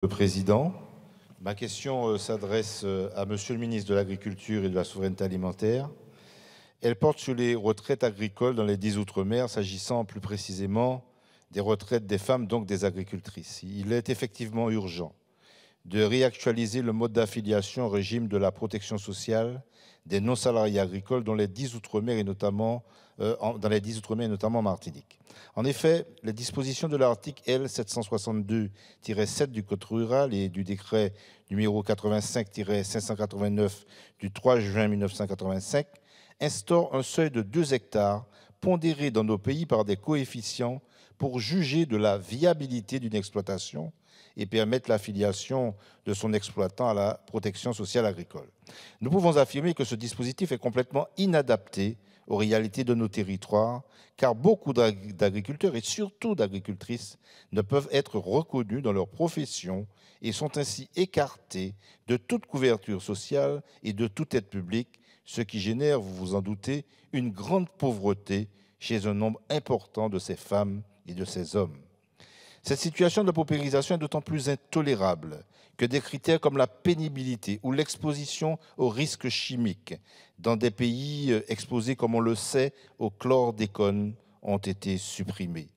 Le Président, ma question s'adresse à Monsieur le ministre de l'Agriculture et de la Souveraineté alimentaire. Elle porte sur les retraites agricoles dans les 10 Outre-mer, s'agissant plus précisément des retraites des femmes, donc des agricultrices. Il est effectivement urgent de réactualiser le mode d'affiliation au régime de la protection sociale des non-salariés agricoles dans les 10 Outre-mer et notamment en Martinique. En effet, les dispositions de l'article L. 762-7 du Code rural et du décret numéro 85-589 du 3 juin 1985 instaurent un seuil de 2 hectares pondéré dans nos pays par des coefficients pour juger de la viabilité d'une exploitation et permettre l'affiliation de son exploitant à la protection sociale agricole. Nous pouvons affirmer que ce dispositif est complètement inadapté aux réalités de nos territoires, car beaucoup d'agriculteurs et surtout d'agricultrices ne peuvent être reconnus dans leur profession et sont ainsi écartés de toute couverture sociale et de toute aide publique, ce qui génère, vous vous en doutez, une grande pauvreté chez un nombre important de ces femmes et de ces hommes. Cette situation de paupérisation est d'autant plus intolérable que des critères comme la pénibilité ou l'exposition aux risques chimiques dans des pays exposés, comme on le sait, au chlordécone ont été supprimés.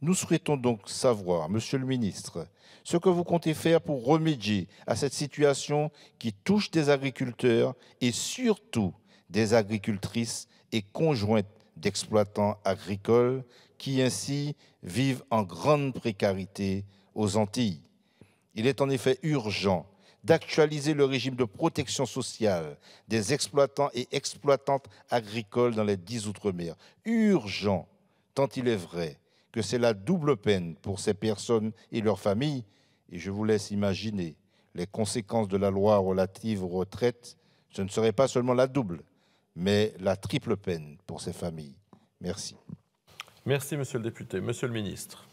Nous souhaitons donc savoir, Monsieur le ministre, ce que vous comptez faire pour remédier à cette situation qui touche des agriculteurs et surtout des agricultrices et conjointes d'exploitants agricoles qui ainsi vivent en grande précarité aux Antilles. Il est en effet urgent d'actualiser le régime de protection sociale des exploitants et exploitantes agricoles dans les 10 Outre-mer. Urgent, tant il est vrai que c'est la double peine pour ces personnes et leurs familles. Et je vous laisse imaginer les conséquences de la loi relative aux retraites. Ce ne serait pas seulement la double, mais la triple peine pour ces familles. Merci. Merci, monsieur le député. Monsieur le ministre.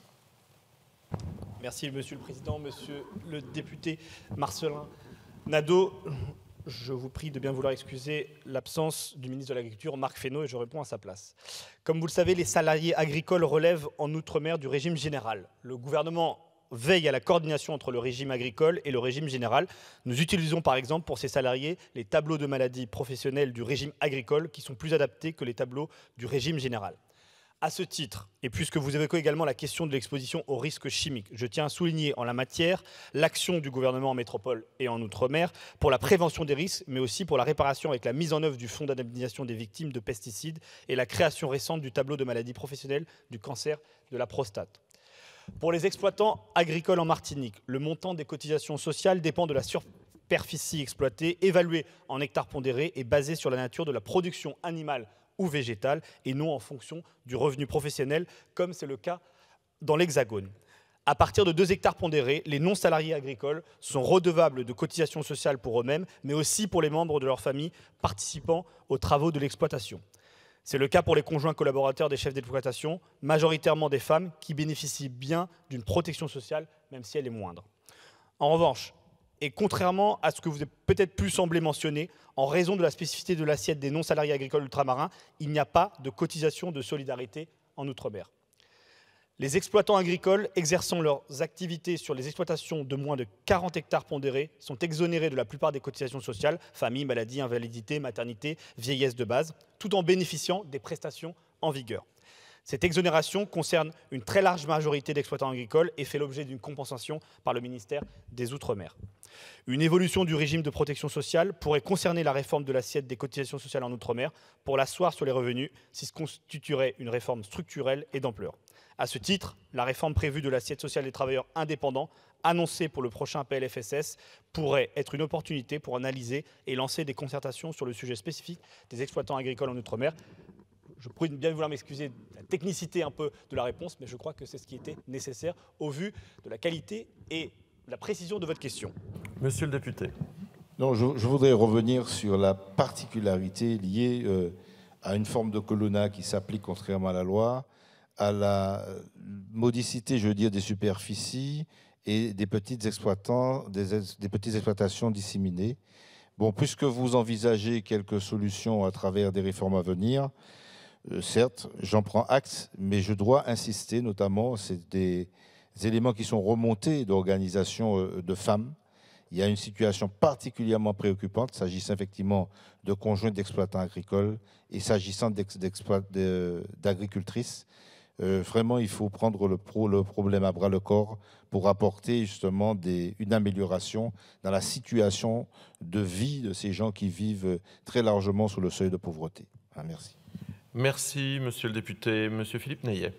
Merci, Monsieur le Président. Monsieur le député Marcellin Nadeau, je vous prie de bien vouloir excuser l'absence du ministre de l'Agriculture, Marc Fesneau, et je réponds à sa place. Comme vous le savez, les salariés agricoles relèvent en Outre-mer du régime général. Le gouvernement veille à la coordination entre le régime agricole et le régime général. Nous utilisons par exemple pour ces salariés les tableaux de maladies professionnelles du régime agricole qui sont plus adaptés que les tableaux du régime général. À ce titre, et puisque vous évoquez également la question de l'exposition aux risques chimiques, je tiens à souligner en la matière l'action du gouvernement en métropole et en Outre-mer pour la prévention des risques, mais aussi pour la réparation avec la mise en œuvre du fonds d'indemnisation des victimes de pesticides et la création récente du tableau de maladies professionnelles du cancer de la prostate. Pour les exploitants agricoles en Martinique, le montant des cotisations sociales dépend de la superficie exploitée, évaluée en hectares pondérés et basée sur la nature de la production animale ou végétale et non en fonction du revenu professionnel, comme c'est le cas dans l'Hexagone. À partir de 2 hectares pondérés, les non-salariés agricoles sont redevables de cotisations sociales pour eux-mêmes, mais aussi pour les membres de leur famille participant aux travaux de l'exploitation. C'est le cas pour les conjoints collaborateurs des chefs d'exploitation, majoritairement des femmes, qui bénéficient bien d'une protection sociale, même si elle est moindre. En revanche, et contrairement à ce que vous avez peut-être pu sembler mentionner, en raison de la spécificité de l'assiette des non-salariés agricoles ultramarins, il n'y a pas de cotisation de solidarité en Outre-mer. Les exploitants agricoles exerçant leurs activités sur les exploitations de moins de 40 hectares pondérés sont exonérés de la plupart des cotisations sociales, famille, maladie, invalidité, maternité, vieillesse de base, tout en bénéficiant des prestations en vigueur. Cette exonération concerne une très large majorité d'exploitants agricoles et fait l'objet d'une compensation par le ministère des Outre-mer. Une évolution du régime de protection sociale pourrait concerner la réforme de l'assiette des cotisations sociales en Outre-mer pour l'asseoir sur les revenus, si ce constituerait une réforme structurelle et d'ampleur. À ce titre, la réforme prévue de l'assiette sociale des travailleurs indépendants, annoncée pour le prochain PLFSS, pourrait être une opportunité pour analyser et lancer des concertations sur le sujet spécifique des exploitants agricoles en Outre-mer. Je prie de bien vouloir m'excuser de la technicité un peu de la réponse, mais je crois que c'est ce qui était nécessaire au vu de la qualité et de la précision de votre question. Monsieur le député. Non, je voudrais revenir sur la particularité liée à une forme de colonna qui s'applique contrairement à la loi, à la modicité, je veux dire, des superficies et des petites exploitations disséminées. Bon, puisque vous envisagez quelques solutions à travers des réformes à venir, certes, j'en prends acte, mais je dois insister, notamment, c'est des éléments qui sont remontés d'organisations de femmes. Il y a une situation particulièrement préoccupante s'agissant effectivement de conjoints d'exploitants agricoles et s'agissant d'agricultrices. Vraiment, il faut prendre le problème à bras le corps pour apporter justement une amélioration dans la situation de vie de ces gens qui vivent très largement sous le seuil de pauvreté. Merci. Merci, monsieur le député. Monsieur Philippe Naillet.